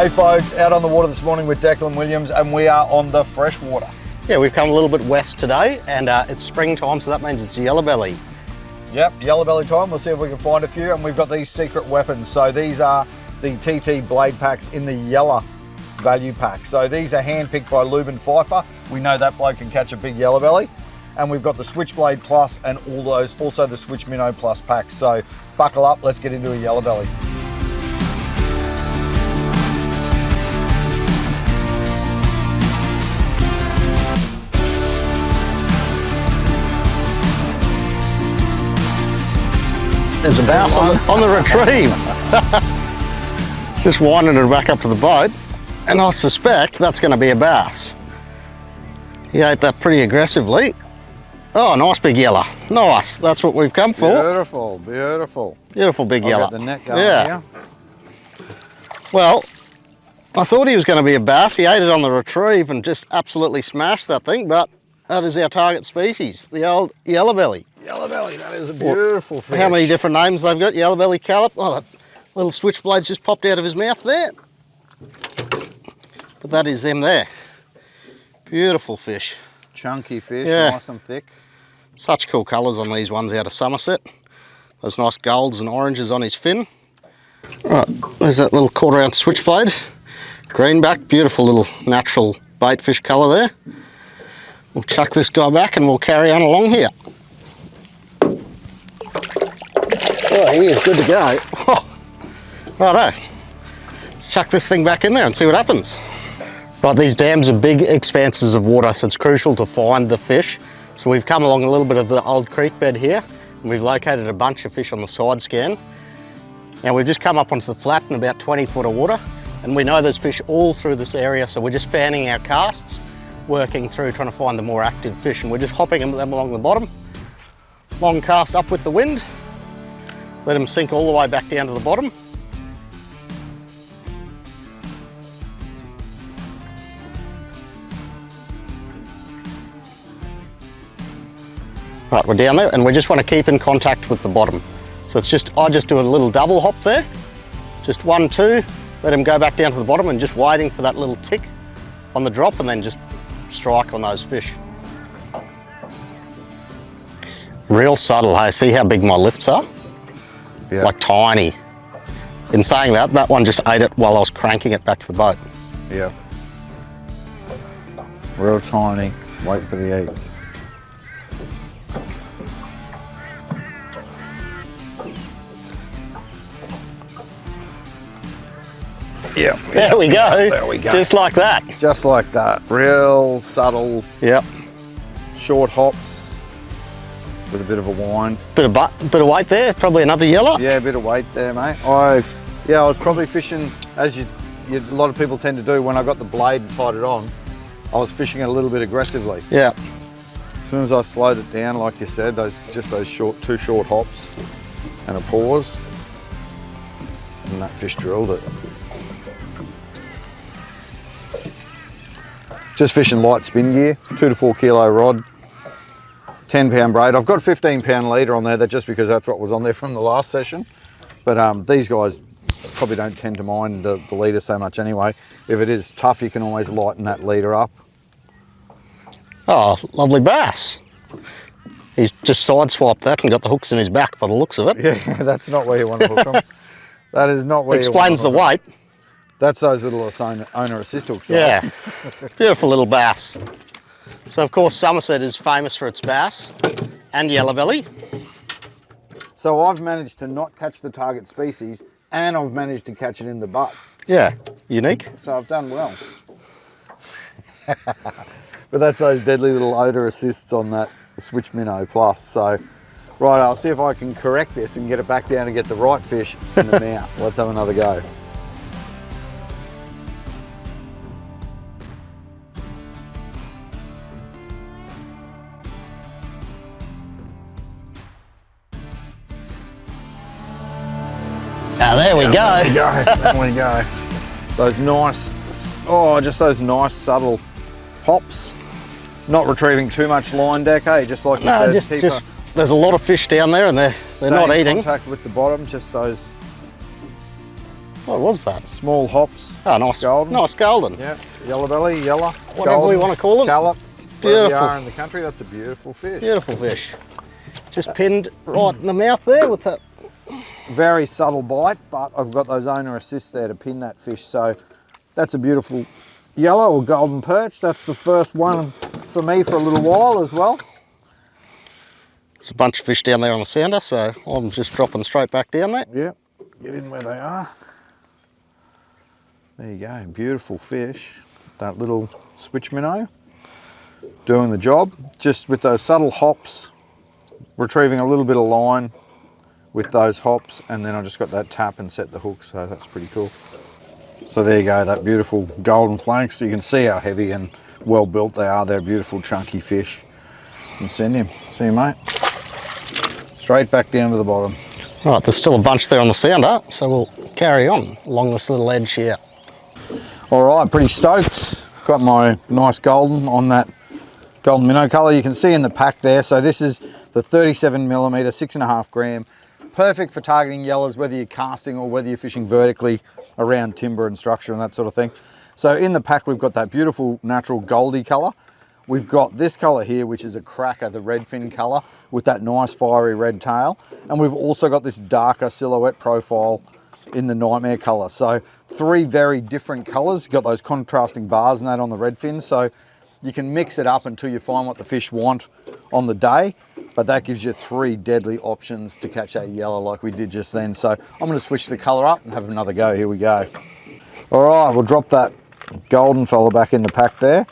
Hey folks, out on the water this morning with Declan Williams, and we are on the freshwater. Yeah, we've come a little bit west today, and it's springtime, so that means it's yellowbelly. Yep, yellowbelly time. We'll see if we can find a few, and we've got these secret weapons. So these are the TT blade packs in the Yella value pack. So these are hand-picked by Lubin Pfeiffer. We know that bloke can catch a big yellowbelly. And we've got the Switchblade Plus and all those, also the SwitchMinnow Plus packs. So buckle up, let's get into a yellowbelly. There's a bass on the retrieve. Just winding it back up to the boat, and I suspect that's going to be a bass. He ate that pretty aggressively. Oh, nice big yella. Nice, that's what we've come for. Beautiful, beautiful. Beautiful big yella. The net going here. Well, I thought he was going to be a bass. He ate it on the retrieve and just absolutely smashed that thing, but that is our target species, the old yellowbelly. Yellowbelly, that is a beautiful fish. How many different names they've got? Yellowbelly, callop. Oh, that little switchblade's just popped out of his mouth there. But that is them there. Beautiful fish. Chunky fish, yeah. Nice and thick. Such cool colours on these ones out of Somerset. Those nice golds and oranges on his fin. Right, there's that little 1/4 ounce switchblade. Greenback, beautiful little natural bait fish colour there. We'll chuck this guy back and we'll carry on along here. Oh, he is good to go. Righto, let's chuck this thing back in there and see what happens. Right, these dams are big expanses of water, so it's crucial to find the fish. So we've come along a little bit of the old creek bed here, and we've located a bunch of fish on the side scan. Now we've just come up onto the flat in about 20 foot of water, and we know there's fish all through this area, so we're just fanning our casts, working through trying to find the more active fish, and we're just hopping them along the bottom. Long cast up with the wind. Let them sink all the way back down to the bottom. Right, we're down there and we just want to keep in contact with the bottom. So it's just, I just do a little double hop there. Just 1, 2, let him go back down to the bottom and just waiting for that little tick on the drop and then just strike on those fish. Real subtle, hey? See how big my lifts are? Yeah. Like tiny. In saying that, that one just ate it while I was cranking it back to the boat. Yeah. Real tiny, wait for the eat. Yeah. There we go. There we go. Just like that. Just like that. Real subtle. Yep. Short hops with a bit of a wind. Bit of weight there. Probably another yellow. Yeah, a bit of weight there, mate. I was probably fishing as a lot of people tend to do. When I got the blade and tied it on, I was fishing it a little bit aggressively. Yeah. As soon as I slowed it down, like you said, those two short hops and a pause, and that fish drilled it. Just fishing light spin gear, 2 to 4 kilo rod, 10 pound braid. I've got 15 pound leader on there, that just because that's what was on there from the last session. But these guys probably don't tend to mind the leader so much anyway. If it is tough, you can always lighten that leader up. Oh, lovely bass. He's just sideswiped that and got the hooks in his back by the looks of it. Yeah, that's not where you want to hook them. That is not where Explains you want to the weight. That's those little owner assist hooks. Right? Yeah, beautiful little bass. So of course Somerset is famous for its bass and yellowbelly. So I've managed to not catch the target species and I've managed to catch it in the butt. Yeah, unique. So I've done well. But that's those deadly little odour assists on that SwitchMinnow Plus. So, right, I'll see if I can correct this and get it back down and get the right fish in the mouth. Let's have another go. Now there we go. There we go. Those nice, just those nice subtle pops. Not retrieving too much line deck, eh? Just like you said. Just there's a lot of fish down there and they're not eating. Contact with the bottom, just those What was that? Small hops. Oh, nice. Golden. Nice golden. Yeah, yellow belly, yella. Whatever we want to call them. Callop. Wherever you Beautiful. are in the country, that's a beautiful fish. Beautiful fish. Just pinned right in the mouth there with that. Very subtle bite, but I've got those owner assists there to pin that fish. So that's a beautiful yellow or golden perch. That's the first one for me for a little while as well. There's a bunch of fish down there on the sounder, so I'm just dropping straight back down there. Yep, get in where they are. There you go, beautiful fish. That little SwitchMinnow doing the job. Just with those subtle hops, retrieving a little bit of line with those hops, and then I just got that tap and set the hook, so that's pretty cool. So there you go, that beautiful golden flanks. So you can see how heavy and well built they are. They're beautiful chunky fish. And send him. See you, mate. Straight back down to the bottom. Right, there's still a bunch there on the sounder, so we'll carry on along this little edge here. All right, pretty stoked. Got my nice golden on that golden minnow colour. You can see in the pack there. So this is the 37mm, 6.5 gram. Perfect for targeting yellows, whether you're casting or whether you're fishing vertically around timber and structure and that sort of thing. So in the pack, we've got that beautiful natural goldy colour. We've got this colour here, which is a cracker, the redfin colour with that nice fiery red tail. And we've also got this darker silhouette profile in the nightmare colour. So 3 very different colours. Got those contrasting bars and that on the redfin. So you can mix it up until you find what the fish want on the day. But that gives you 3 deadly options to catch that yellow like we did just then. So I'm going to switch the colour up and have another go. Here we go. All right, we'll drop that golden fella back in the pack there.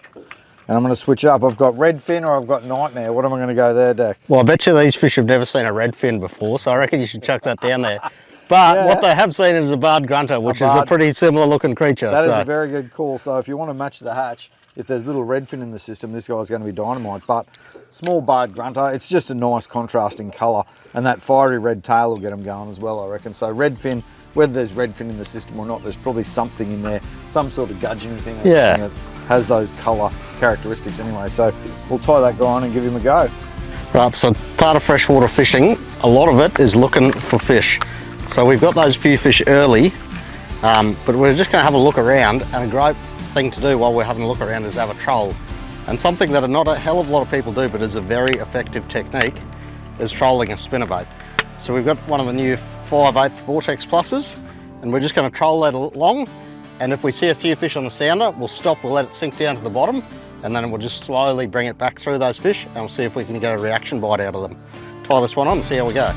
And I'm going to switch up. I've got redfin or I've got nightmare. What am I going to go there, Deck? Well, I bet you these fish have never seen a redfin before, so I reckon you should chuck that down there. But Yeah. what they have seen is a barred grunter, which is a pretty similar looking creature. That is a very good call. So if you want to match the hatch, if there's little redfin in the system, this guy's going to be dynamite. But small barred grunter, it's just a nice contrasting colour. And that fiery red tail will get them going as well, I reckon. So redfin, whether there's redfin in the system or not, there's probably something in there, some sort of gudgeon thing or Yeah. something that has those colour characteristics anyway. So we'll tie that guy on and give him a go. Right, so part of freshwater fishing, a lot of it is looking for fish. So we've got those few fish early, but we're just going to have a look around, and a great thing to do while we're having a look around is have a troll. And something that not a hell of a lot of people do, but is a very effective technique, is trolling a spinnerbait. So we've got one of the new 5/8 Vortex Pluses, and we're just going to troll that along. And if we see a few fish on the sounder, we'll stop, we'll let it sink down to the bottom, and then we'll just slowly bring it back through those fish, and we'll see if we can get a reaction bite out of them. Tie this one on and see how we go.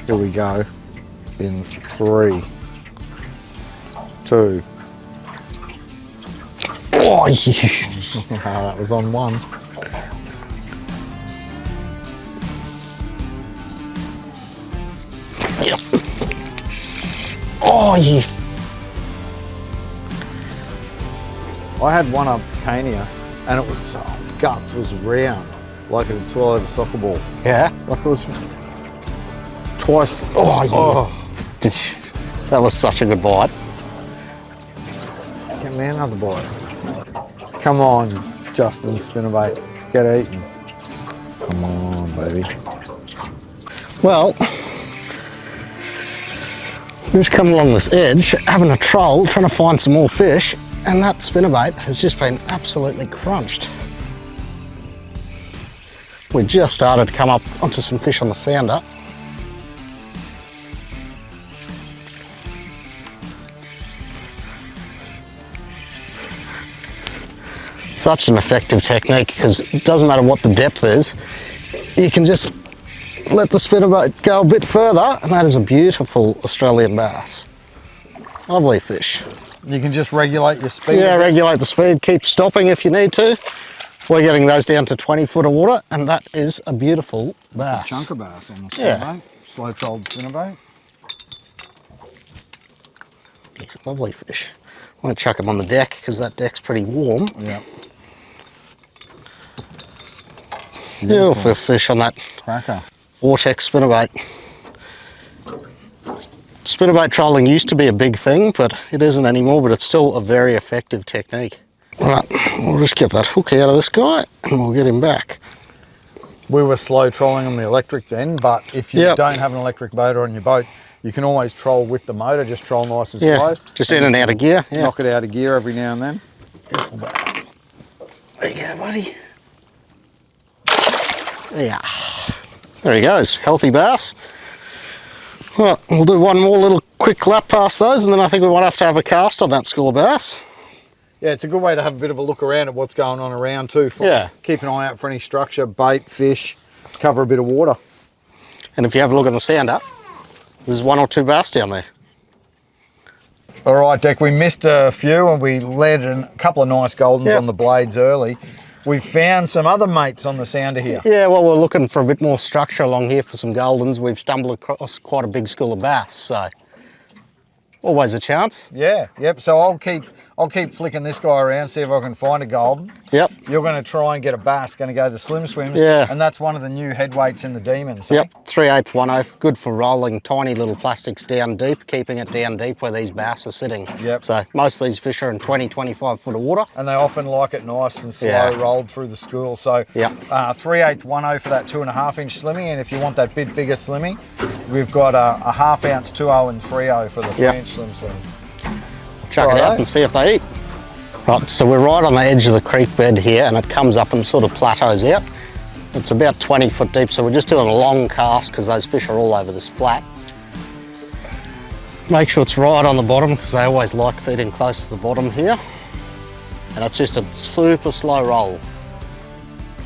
Here we go. In 3, 2. Oh, That was on 1. Yep. Oh, you. I had one up Cania and it was, guts was round, like it had swallowed a soccer ball. Yeah? Like it was twice. Oh, yeah. Did you? That was such a good bite. Get me another bite. Come on, Justin Spinnerbait, get eaten. Come on, baby. Well, we're just coming along this edge, having a troll, trying to find some more fish, and that spinnerbait has just been absolutely crunched. We just started to come up onto some fish on the sounder. Such an effective technique, because it doesn't matter what the depth is, you can just let the spinnerbait go a bit further, and that is a beautiful Australian bass. Lovely fish. You can just regulate your speed. Yeah, regulate the speed, keep stopping if you need to. We're getting those down to 20 foot of water, and that is a beautiful bass. Chunk of bass on the spinnerbait. Yeah. Slow trolled spinnerbait. He's a lovely fish. I want to chuck him on the deck because that deck's pretty warm. Yeah. Beautiful fish on that Cracker. Vortex spinnerbait. Spinnerbait trolling used to be a big thing, but it isn't anymore, but it's still a very effective technique. All right, we'll just get that hook out of this guy and we'll get him back. We were slow trolling on the electric then, but if you don't have an electric motor on your boat, you can always troll with the motor, just troll nice and slow. Just in and out of gear. Yeah. Knock it out of gear every now and then. Beautiful bass. There you go, buddy. Yeah. There he goes, healthy bass. Well, we'll do one more little quick lap past those, and then I think we might have to have a cast on that school of bass. Yeah, it's a good way to have a bit of a look around at what's going on around too. Keep an eye out for any structure, bait, fish, cover a bit of water. And if you have a look on the sounder, there's 1 or 2 bass down there. All right, Deck, we missed a few and we landed a couple of nice goldens on the blades early. We found some other mates on the sounder here. Yeah, well, we're looking for a bit more structure along here for some goldens. We've stumbled across quite a big school of bass, so always a chance. Yeah, yep. So I'll keep flicking this guy around, see if I can find a golden. Yep. You're going to try and get a bass, going to go the slim swims. Yeah. And that's one of the new head weights in the DemonZ. Yep, 3/8 1/0, good for rolling tiny little plastics down deep, keeping it down deep where these bass are sitting. Yep. So most of these fish are in 20, 25 foot of water. And they often like it nice and slow rolled through the school. So 3/8 1/0 for that 2.5 inch slimming. And if you want that bit bigger slimming, we've got a 1/2 ounce 2/0 and 3/0 for the 3 inch slim swims. Chuck it out and see if they eat. Right, so we're right on the edge of the creek bed here, and it comes up and sort of plateaus out. It's about 20 foot deep, so we're just doing a long cast because those fish are all over this flat. Make sure it's right on the bottom because they always like feeding close to the bottom here. And it's just a super slow roll.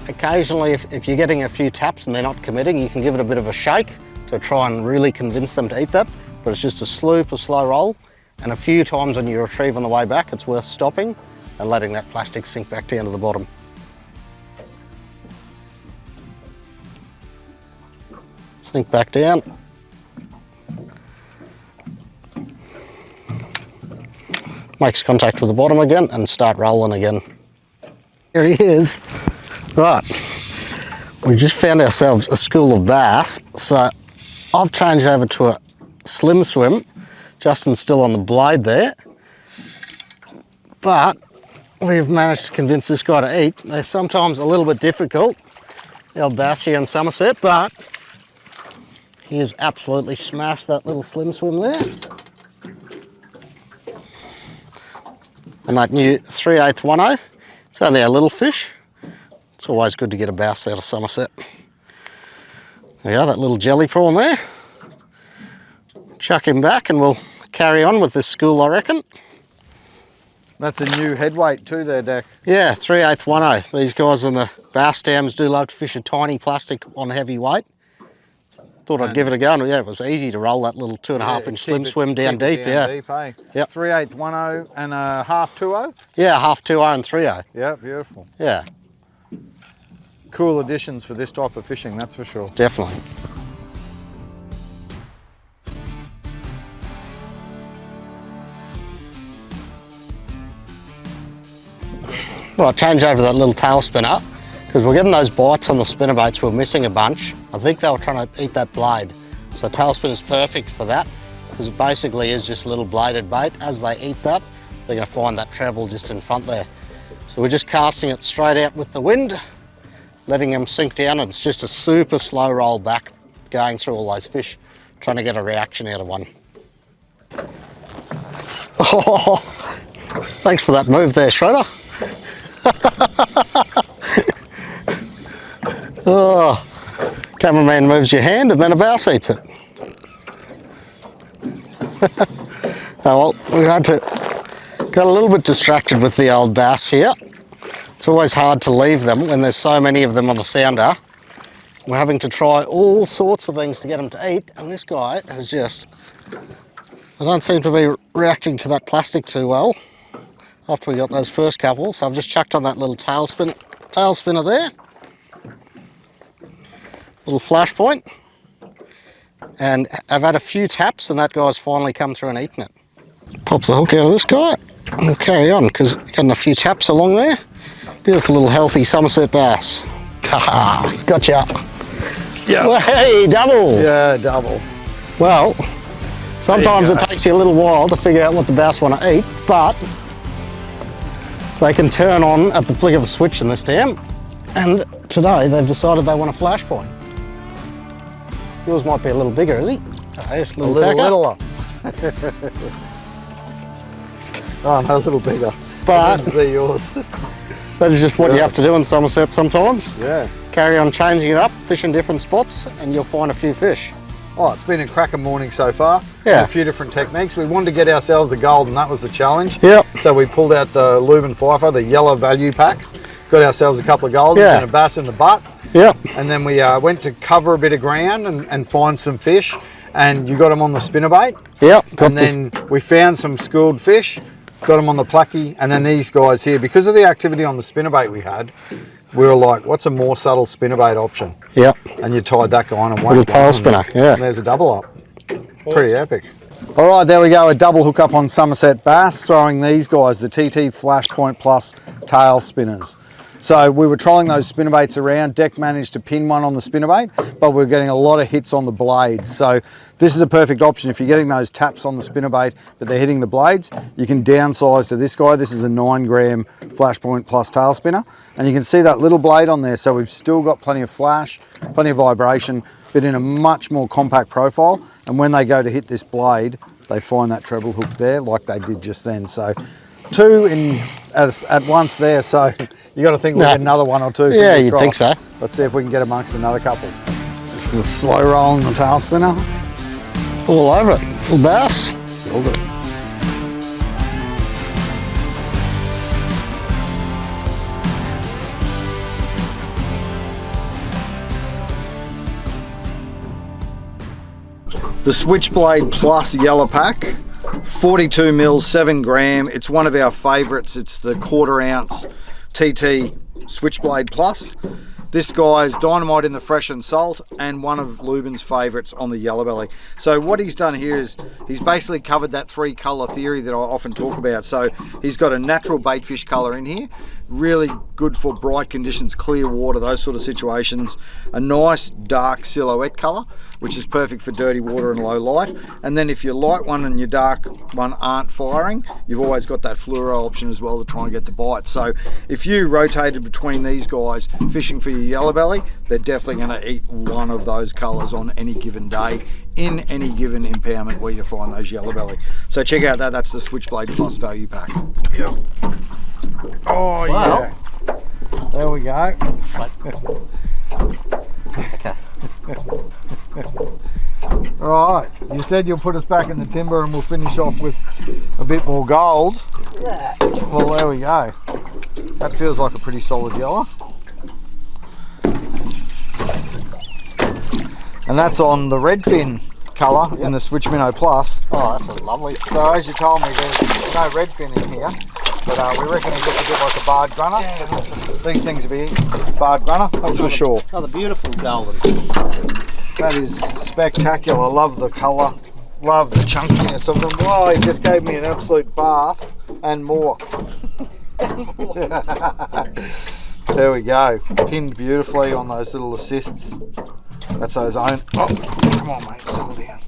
Occasionally, if you're getting a few taps and they're not committing, you can give it a bit of a shake to try and really convince them to eat that, but it's just a super slow roll. And a few times when you retrieve on the way back, it's worth stopping and letting that plastic sink back down to the bottom. Sink back down. Makes contact with the bottom again and start rolling again. Here he is. Right, we just found ourselves a school of bass. So I've changed over to a slim swim. Justin's still on the blade there, but we've managed to convince this guy to eat. They're sometimes a little bit difficult, the old bass here in Somerset, but he has absolutely smashed that little slim swim there. And that new 3/8 1/0, it's only a little fish. It's always good to get a bass out of Somerset. There you go, that little jelly prawn there. Chuck him back and we'll carry on with this school, I reckon. That's a new head weight too there, Deck. Yeah, 3/8 1/0. These guys on the bass dams do love to fish a tiny plastic on heavy weight. Thought I'd give it a go, and yeah, it was easy to roll that little 2.5 inch slim swim down deep. Deep, eh? Yep. 3/8 1/0 and a 1/2 2/0? Yeah, 1/2 2/0 and 3/0. Yeah, beautiful. Yeah. Cool additions for this type of fishing, that's for sure. Definitely. Right, change over that little tail spinner because we're getting those bites on the spinnerbaits. We're missing a bunch. I think they were trying to eat that blade. So tail spinner is perfect for that because it basically is just a little bladed bait. As they eat that, they're going to find that treble just in front there. So we're just casting it straight out with the wind, letting them sink down, and it's just a super slow roll back going through all those fish, trying to get a reaction out of one. Oh, thanks for that move there, Schroeder. Oh, cameraman moves your hand and then a bass eats it. Oh well, we got a little bit distracted with the old bass here. It's always hard to leave them when there's so many of them on the sounder. We're having to try all sorts of things to get them to eat, and this guy has just, I don't seem to be reacting to that plastic too well after we got those first couple. So I've just chucked on that little tail spinner there, little FlashPoint, and I've had a few taps and that guy's finally come through and eaten it. Pop the hook out of this guy and we'll carry on because we've gotten a few taps along there. Beautiful little healthy Somerset bass. Gotcha. Yeah. Well, hey, double. Yeah, double. Well, sometimes it takes you a little while to figure out what the bass want to eat, but they can turn on at the flick of a switch in this dam. And today they've decided they want a FlashPoint. Yours might be a little bigger, is he? Oh, yes, A little littler. Oh, no, a little bigger. But I didn't see yours. that is just what you have to do in Somerset sometimes. Yeah. Carry on changing it up, fish in different spots, and you'll find a few fish. Oh, it's been a cracker morning so far. Yeah. A few different techniques. We wanted to get ourselves a golden, that was the challenge. Yep. So we pulled out the Lubin Pfeiffer, the Yella value packs, got ourselves a couple of goldens and a bass in the butt. Yep. And then we went to cover a bit of ground and find some fish, and you got them on the spinnerbait. Yep. And then we found some schooled fish, got them on the plucky, and then these guys here, because of the activity on the spinnerbait we had, we were like, what's a more subtle spinnerbait option? Yep. And you tied that guy on and little tail spinner, yeah. And there's a double up. Pretty epic. All right, there we go, a double hook up on Somerset bass, throwing these guys, the TT FlashPoint Plus tail spinners. So we were trying those spinnerbaits around. Deck managed to pin one on the spinnerbait, but we're getting a lot of hits on the blades. So this is a perfect option. If you're getting those taps on the spinnerbait, but they're hitting the blades, you can downsize to this guy. This is a 9-gram FlashPoint Plus tail spinner. And you can see that little blade on there. So we've still got plenty of flash, plenty of vibration, but in a much more compact profile. And when they go to hit this blade, they find that treble hook there like they did just then. So two at once there, so you got to think we'll get another one or two. Yeah, you'd think so. Let's see if we can get amongst another couple. Just a little slow roll on the tail spinner. All over it, little bass. Hold it. The Switchblade Plus Yella pack. 42 mils, 7 gram. It's one of our favorites. It's the 1/4 ounce TT Switchblade Plus. This guy's dynamite in the fresh and salt, and one of Lubin's favorites on the yellowbelly. So what he's done here is he's basically covered that 3-color theory that I often talk about. So he's got a natural baitfish color in here, really good for bright conditions, clear water, those sort of situations. A nice dark silhouette color, which is perfect for dirty water and low light. And then if your light one and your dark one aren't firing, you've always got that fluoro option as well to try and get the bite. So if you rotated between these guys fishing for your yellowbelly, they're definitely going to eat one of those colors on any given day in any given impoundment where you find those yellowbelly. So check out that, that's the Switchblade Plus value pack. Yep. Oh, wow. Yeah. There we go. Okay. Right, you said you'll put us back in the timber and we'll finish off with a bit more gold. Yeah. Well, there we go. That feels like a pretty solid yellow. And that's on the redfin colour in the SwitchMinnow Plus. Oh, that's a lovely. So as you told me, there's no redfin in here, but we reckon it looks a bit like a barred grunner. Yeah. These things will be barred grunner, that's for sure. Oh, the beautiful golden. That is spectacular. Love the colour, love the chunkiness of them. Wow, he just gave me an absolute bath and more. There we go, pinned beautifully on those little assists. That's those own. Oh, come on, mate, settle down.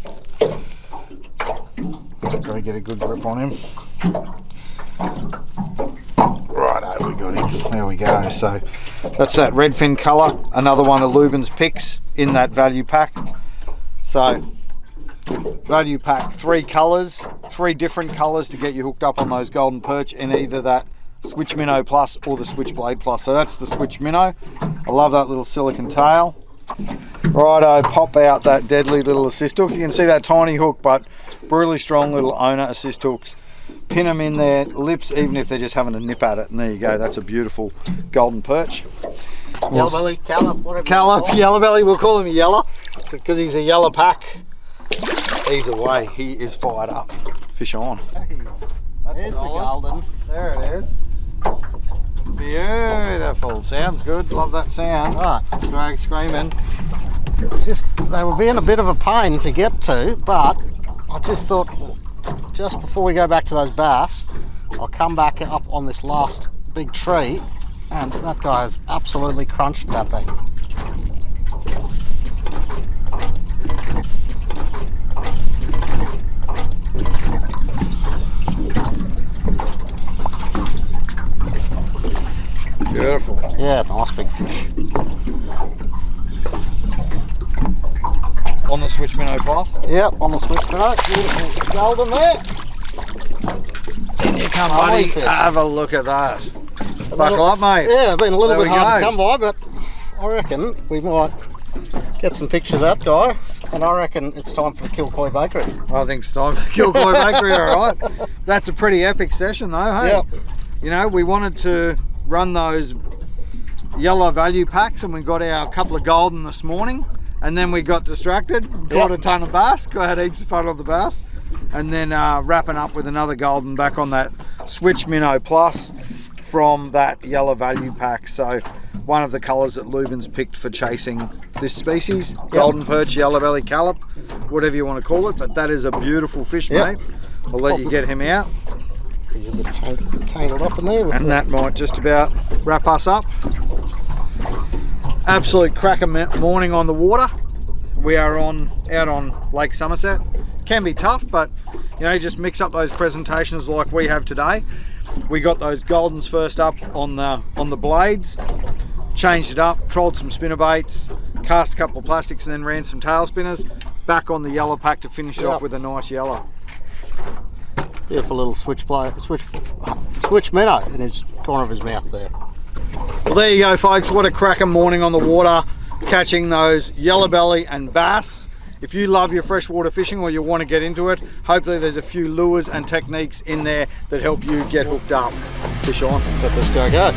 Got to get a good grip on him. Righto, we got him. There we go. So that's that redfin colour. Another one of Lubin's picks in that value pack. So value pack, 3 colours, 3 different colours to get you hooked up on those golden perch in either that SwitchMinnow Plus or the Switchblade Plus. So that's the SwitchMinnow. I love that little silicon tail. Righto, pop out that deadly little assist hook. You can see that tiny hook, but brutally strong little owner assist hooks. Pin them in their lips, even if they're just having a nip at it. And there you go, that's a beautiful golden perch. Yellowbelly, callop, whatever. Callop, yellowbelly, we'll call him a Yella, because he's a yellow pack. Either way, he is fired up. Fish on. There's the golden. There it is. Beautiful. Sounds good. Love that sound. Right. Drag screaming. Just, they were being a bit of a pain to get to, but I just thought, just before we go back to those bass, I'll come back up on this last big tree, and that guy has absolutely crunched that thing. beautiful. Yeah, nice big fish. On the SwitchMinnow Plus. Yep, on the SwitchBlade. Beautiful golden there. In you come, Lovely buddy. fish. Have a look at that. Buckle up, mate. Yeah, been a little There bit we hard to go. come by, but I reckon we might get some pictures of that guy, and I reckon it's time for the Kilcoy Bakery. I think it's time for the Kilcoy Bakery, alright. That's a pretty epic session though, hey? Yep. You know, we wanted to run those Yella value packs and we got our couple of golden this morning, and then we got distracted, caught a ton of bass, got heaps of fun of the bass, and then wrapping up with another golden back on that SwitchMinnow Plus from that Yella value pack. So one of the colours that Lubin's picked for chasing this species, golden perch, yellow belly, callop, whatever you want to call it, but that is a beautiful fish, mate. I'll let you get him out. He's a bit tangled up in there. And that might just about wrap us up. Absolute cracker morning on the water. We are out on Lake Somerset. Can be tough, but you know, just mix up those presentations like we have today. We got those goldens first up on the blades, changed it up, trolled some spinnerbaits, cast a couple of plastics, and then ran some tail spinners. Back on the Yella pack to finish it off with a nice Yella. Beautiful little SwitchMinnow in his corner of his mouth there. Well, there you go, folks. What a cracker morning on the water, catching those yellow belly and bass. If you love your freshwater fishing or you want to get into it, hopefully there's a few lures and techniques in there that help you get hooked up. Fish on. Let this guy go.